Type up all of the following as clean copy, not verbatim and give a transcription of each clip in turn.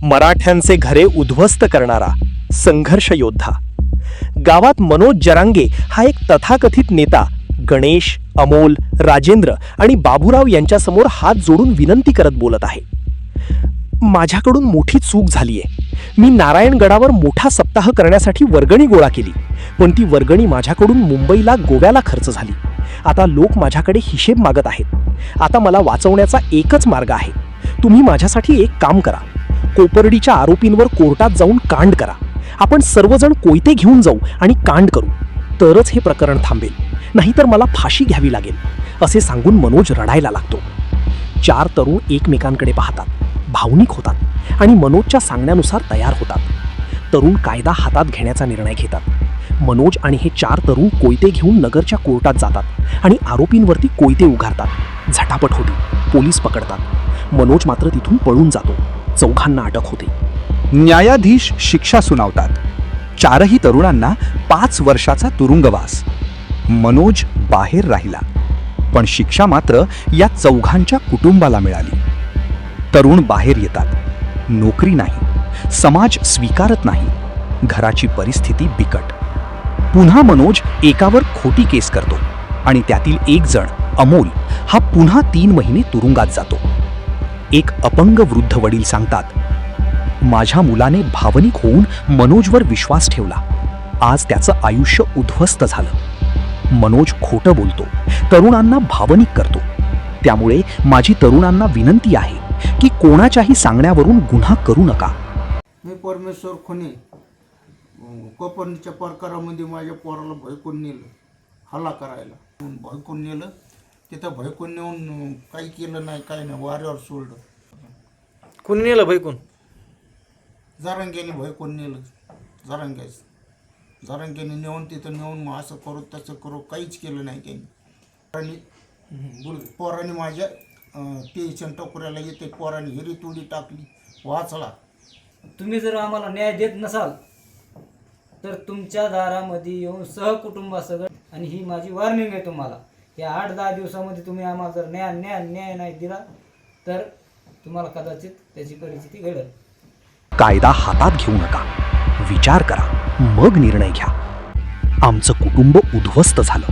मराठ्यांचे घरे उद्ध्वस्त करणारा संघर्ष योद्धा. गावात मनोज जरांगे हा एक तथाकथित नेता गणेश, अमोल, राजेंद्र आणि बाबूराव यांच्यासमोर हात जोडून विनंती करत बोलत आहे. माझ्याकडून मोठी चूक झालीये. मी नारायणगडावर मोठा सप्ताह करण्यासाठी वर्गणी गोळा केली, पण ती वर्गणी माझ्याकडून मुंबईला, गोव्याला खर्च झाली. आता लोक माझ्याकडे हिशेब मागत आहेत. आता मला वाचवण्याचा एकच मार्ग आहे. तुम्ही माझ्यासाठी एक काम करा. कोपर्डीच्या आरोपींवर कोर्टात जाऊन कांड करा. आपण सर्वजण कोयते घेऊन जाऊ आणि कांड करू, तरच हे प्रकरण थांबेल. नाहीतर मला फाशी घ्यावी लागेल, असे सांगून मनोज रडायला लागतो. 4 तरुण एकमेकांकडे पाहतात, भावनिक होतात आणि मनोजच्या सांगण्यानुसार तयार होतात. तरुण कायदा हातात घेण्याचा निर्णय घेतात. मनोज आणि हे 4 तरुण कोयते घेऊन नगरच्या कोर्टात जातात आणि आरोपींवरती कोयते उगारतात. झटापट होती. पोलीस पकडतात. मनोज मात्र तिथून पळून जातो. 4घांना अटक होते. न्यायाधीश शिक्षा सुनावतात. 4ही तरुणांना 5 वर्षाचा तुरुंगवास. मनोज बाहेर राहिला, पण शिक्षा मात्र या 4घांच्या कुटुंबाला मिळाली. तरुण बाहेर येतात. नोकरी नाही, समाज स्वीकारत नाही, घराची परिस्थिती बिकट. पुन्हा मनोज एकावर खोटी केस करतो आणि त्यातील एक जण अमोल हा पुन्हा 3 महिने तुरुंगात जातो. एक अपंग वृद्ध वडील सांगतात, माझ्या मुलाने भावनिक होऊन मनोजवर विश्वास ठेवला. आज त्याचं आयुष्य उद्ध्वस्त झालं. मनोज खोटं बोलतो, तरुणांना भावनिक करतो. त्यामुळे माझी तरुणांना विनंती आहे की कोणाच्याही सांगण्यावरून गुन्हा करू नका. मी परमेश्वर खुने कोपर्डीच्या प्रकारामध्ये माझ्या पोराला भयकून नेलं, हल्ला करायला भयकून नेलं. तिथं भयकून नेऊन काही केलं नाही, काही नाही, वाऱ्यावर सोडलं. कोणी नेलं भैकून? जरांग्याने भयकून नेलं. जरांग्याने नेऊन तिथं नेऊन मग असं करू तसं करू काहीच केलं नाही त्यांनी. पोराने माझ्या टेन्शन टोकऱ्याला येते. पोराने हिरी तुडी टाकली, वाचला. तुम्ही जर आम्हाला न्याय देत नसाल तर तुमच्या दारामध्ये येऊन सहकुटुंबासह, आणि ही माझी वॉर्निंग आहे तुम्हाला, या 8-10 दिवसामध्ये तुम्ही आम्हाला जर न्याय नाही दिला तर तुम्हाला कदाचित त्याची परिस्थिती घडेल. कायदा हातात घेऊ नका. विचार करा, मग निर्णय घ्या. आमचं कुटुंब उद्ध्वस्त झालं,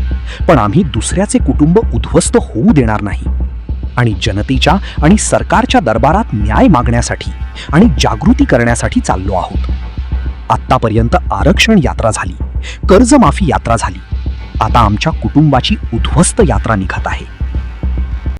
पण आम्ही दुसऱ्याचे कुटुंब उद्ध्वस्त होऊ देणार नाही. आणि जनतेच्या आणि सरकारच्या दरबारात न्याय मागण्यासाठी आणि जागृती करण्यासाठी चाललो आहोत. आत्तापर्यंत आरक्षण यात्रा झाली, कर्जमाफी यात्रा झाली. आता आमच्या कुटुंबाची उद्ध्वस्त यात्रा निघत आहे.